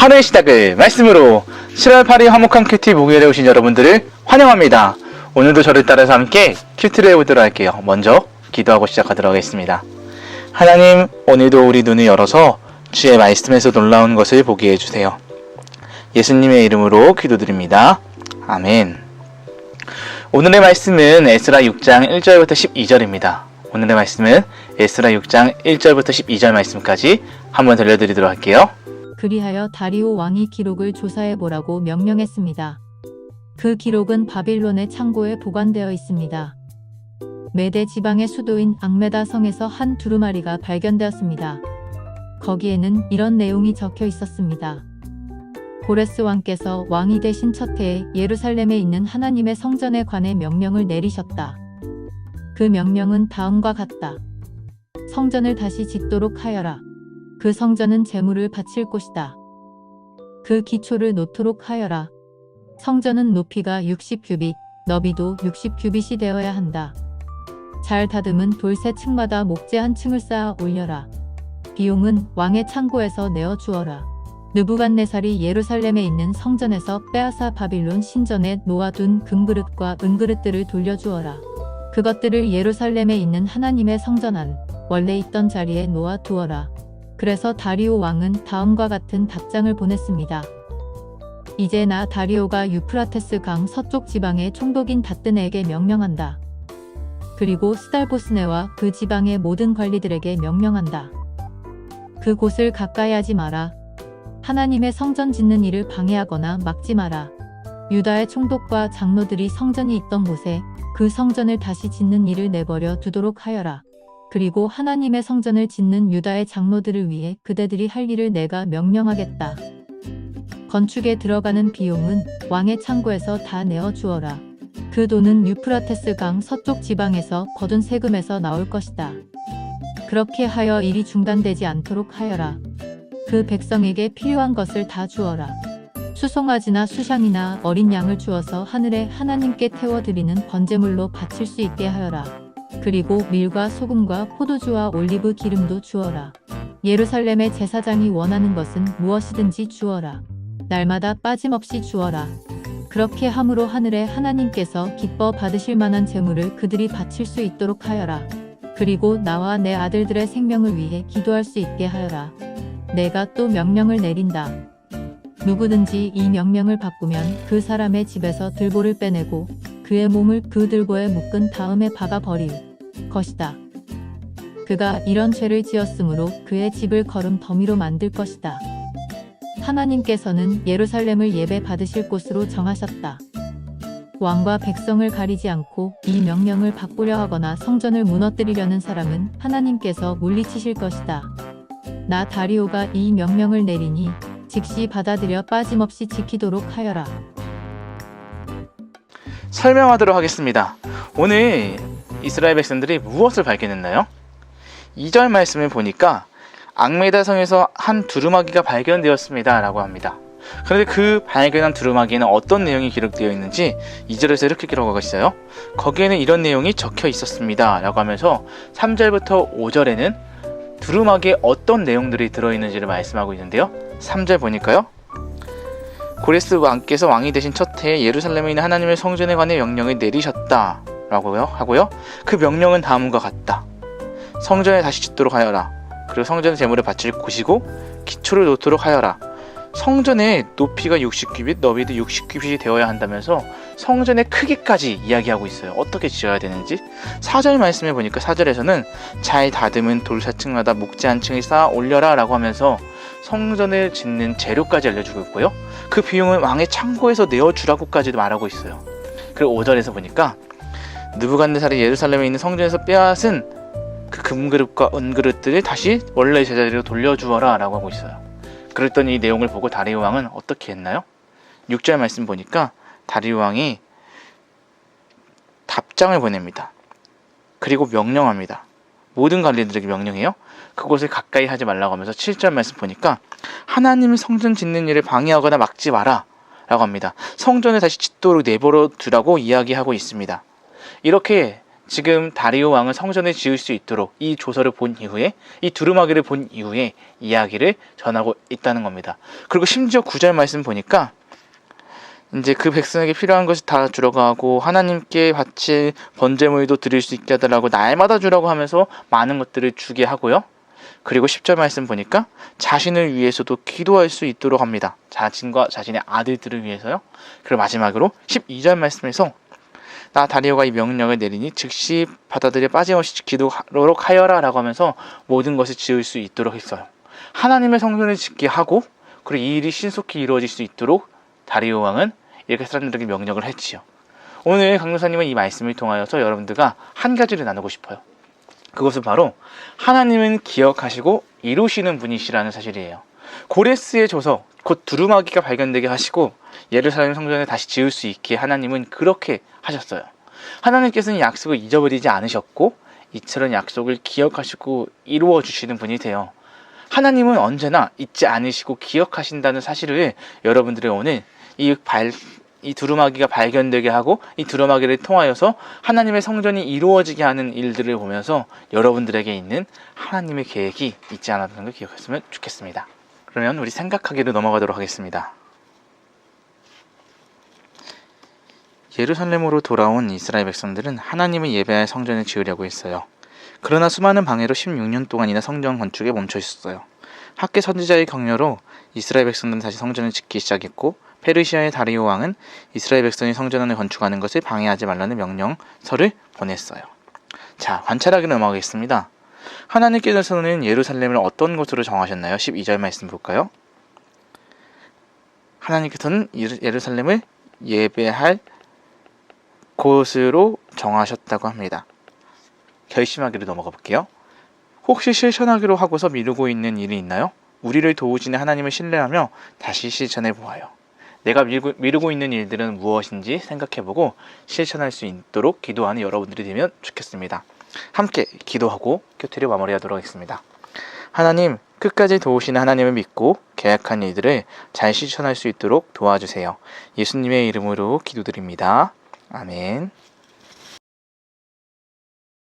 하루의 시작을 말씀으로 7월 8일 화목한 큐티 목요일에 오신 여러분들을 환영합니다. 오늘도 저를 따라서 함께 큐티를 해보도록 할게요. 먼저 기도하고 시작하도록 하겠습니다. 하나님, 오늘도 우리 눈을 열어서 주의 말씀에서 놀라운 것을 보게 해주세요. 예수님의 이름으로 기도드립니다. 아멘. 오늘의 말씀은 에스라 6장 1절부터 12절입니다. 오늘의 말씀은 에스라 6장 1절부터 12절 말씀까지 한번 들려드리도록 할게요. 그리하여 다리오 왕이 기록을 조사해보라고 명령했습니다. 그 기록은 바빌론의 창고에 보관되어 있습니다. 메대 지방의 수도인 앙메다 성에서 한 두루마리가 발견되었습니다. 거기에는 이런 내용이 적혀 있었습니다. 고레스 왕께서 왕이 되신 첫 해에 예루살렘에 있는 하나님의 성전에 관해 명령을 내리셨다. 그 명령은 다음과 같다. 성전을 다시 짓도록 하여라. 그 성전은 제물을 바칠 곳이다. 그 기초를 놓도록 하여라. 성전은 높이가 60규빗, 너비도 60규빗이 되어야 한다. 잘 다듬은 돌 세 층마다 목재 한 층을 쌓아 올려라. 비용은 왕의 창고에서 내어 주어라. 느부갓네살이 예루살렘에 있는 성전에서 빼앗아 바빌론 신전에 놓아둔 금그릇과 은그릇들을 돌려주어라. 그것들을 예루살렘에 있는 하나님의 성전 안 원래 있던 자리에 놓아두어라. 그래서 다리오 왕은 다음과 같은 답장을 보냈습니다. 이제 나 다리오가 유프라테스 강 서쪽 지방의 총독인 다뜨네에게 명령한다. 그리고 스달보스네와 그 지방의 모든 관리들에게 명령한다. 그곳을 가까이 하지 마라. 하나님의 성전 짓는 일을 방해하거나 막지 마라. 유다의 총독과 장로들이 성전이 있던 곳에 그 성전을 다시 짓는 일을 내버려 두도록 하여라. 그리고 하나님의 성전을 짓는 유다의 장로들을 위해 그대들이 할 일을 내가 명령하겠다. 건축에 들어가는 비용은 왕의 창고에서 다 내어 주어라. 그 돈은 유프라테스 강 서쪽 지방에서 거둔 세금에서 나올 것이다. 그렇게 하여 일이 중단되지 않도록 하여라. 그 백성에게 필요한 것을 다 주어라. 수송아지나 수샹이나 어린 양을 주어서 하늘에 하나님께 태워드리는 번제물로 바칠 수 있게 하여라. 그리고 밀과 소금과 포도주와 올리브 기름도 주어라. 예루살렘의 제사장이 원하는 것은 무엇이든지 주어라. 날마다 빠짐없이 주어라. 그렇게 함으로 하늘의 하나님께서 기뻐 받으실 만한 제물을 그들이 바칠 수 있도록 하여라. 그리고 나와 내 아들들의 생명을 위해 기도할 수 있게 하여라. 내가 또 명령을 내린다. 누구든지 이 명령을 바꾸면 그 사람의 집에서 들보를 빼내고 그의 몸을 그 들보에 묶은 다음에 박아 버릴 것이다. 그가 이런 죄를 지었으므로 그의 집을 거름 더미로 만들 것이다. 하나님께서는 예루살렘을 예배 받으실 곳으로 정하셨다. 왕과 백성을 가리지 않고 이 명령을 바꾸려 하거나 성전을 무너뜨리려는 사람은 하나님께서 물리치실 것이다. 나 다리오가 이 명령을 내리니 즉시 받아들여 빠짐없이 지키도록 하여라. 설명하도록 하겠습니다. 오늘 이스라엘 백성들이 무엇을 발견했나요? 2절 말씀을 보니까 앙메다 성에서 한 두루마기가 발견되었습니다 라고 합니다. 그런데 그 발견한 두루마기에는 어떤 내용이 기록되어 있는지 2절에서 이렇게 기록하고 있어요. 거기에는 이런 내용이 적혀 있었습니다 라고 하면서 3절부터 5절에는 두루마기에 어떤 내용들이 들어있는지를 말씀하고 있는데요. 3절 보니까요. 고레스 왕께서 왕이 되신 첫 해에 예루살렘에 있는 하나님의 성전에 관해 명령을 내리셨다 라고요 하고요. 그 명령은 다음과 같다. 성전에 다시 짓도록 하여라. 그리고 성전의 제물을 바칠 곳이고 기초를 놓도록 하여라. 성전의 높이가 60규빗, 너비도 60규빗이 되어야 한다면서 성전의 크기까지 이야기하고 있어요. 어떻게 지어야 되는지. 4절 말씀해 보니까 4절에서는 잘 다듬은 돌 4층마다 목재 한 층을 쌓아 올려라 라고 하면서 성전을 짓는 재료까지 알려주고 있고요. 그 비용은 왕의 창고에서 내어주라고까지도 말하고 있어요. 그리고 5절에서 보니까 느부갓네살이 예루살렘에 있는 성전에서 빼앗은 그 금그릇과 은그릇들을 다시 원래 제자리로 돌려주어라 라고 하고 있어요. 그랬더니 이 내용을 보고 다리오 왕은 어떻게 했나요? 6절 말씀 보니까 다리오 왕이 답장을 보냅니다. 그리고 명령합니다. 모든 관리들에게 명령해요. 그곳을 가까이 하지 말라고 하면서 7절 말씀 보니까 하나님의 성전 짓는 일을 방해하거나 막지 마라 라고 합니다. 성전을 다시 짓도록 내버려 두라고 이야기하고 있습니다. 이렇게 지금 다리오 왕은 성전을 지을 수 있도록 이 조서를 본 이후에, 이 두루마기를 본 이후에 이야기를 전하고 있다는 겁니다. 그리고 심지어 9절 말씀 보니까 이제 그 백성에게 필요한 것이 다 주라고 하고, 하나님께 바칠 번제물도 드릴 수 있게 하더라고, 날마다 주라고 하면서 많은 것들을 주게 하고요. 그리고 10절 말씀 보니까 자신을 위해서도 기도할 수 있도록 합니다. 자신과 자신의 아들들을 위해서요. 그리고 마지막으로 12절 말씀에서 나 다리오가 이 명령을 내리니 즉시 바다들에 빠짐없이 기도하도록 하여라 라고 하면서 모든 것을 지을 수 있도록 했어요. 하나님의 성전을 짓게 하고, 그리고 이 일이 신속히 이루어질 수 있도록 다리오 왕은 이렇게 사람들에게 명령을 했지요. 오늘 강도사님은 이 말씀을 통하여서 여러분들과 한 가지를 나누고 싶어요. 그것은 바로 하나님은 기억하시고 이루시는 분이시라는 사실이에요. 고레스의 조서, 곧 두루마기가 발견되게 하시고 예루살렘 성전을 다시 지을 수 있게 하나님은 그렇게 하셨어요. 하나님께서는 약속을 잊어버리지 않으셨고 이처럼 약속을 기억하시고 이루어 주시는 분이세요. 하나님은 언제나 잊지 않으시고 기억하신다는 사실을 여러분들의 오늘 이 두루마기가 발견되게 하고 이 두루마기를 통하여서 하나님의 성전이 이루어지게 하는 일들을 보면서 여러분들에게 있는 하나님의 계획이 있지 않았다는 걸 기억했으면 좋겠습니다. 그러면 우리 생각하기로 넘어가도록 하겠습니다. 예루살렘으로 돌아온 이스라엘 백성들은 하나님을 예배할 성전을 지으려고 했어요. 그러나 수많은 방해로 16년 동안이나 성전 건축에 멈춰 있었어요. 학계 선지자의 격려로 이스라엘 백성들은 다시 성전을 짓기 시작했고, 페르시아의 다리오 왕은 이스라엘 백성이 성전을 건축하는 것을 방해하지 말라는 명령서를 보냈어요. 자, 관찰하기로 넘어가겠습니다. 하나님께서는 예루살렘을 어떤 곳으로 정하셨나요? 12절 말씀 볼까요? 하나님께서는 예루살렘을 예배할 곳으로 정하셨다고 합니다. 결심하기로 넘어가 볼게요. 혹시 실천하기로 하고서 미루고 있는 일이 있나요? 우리를 도우시는 하나님을 신뢰하며 다시 실천해 보아요. 내가 미루고 있는 일들은 무엇인지 생각해보고 실천할 수 있도록 기도하는 여러분들이 되면 좋겠습니다. 함께 기도하고 교태를 마무리하도록 하겠습니다. 하나님, 끝까지 도우시는 하나님을 믿고 계약한 일들을 잘 실천할 수 있도록 도와주세요. 예수님의 이름으로 기도드립니다. 아멘.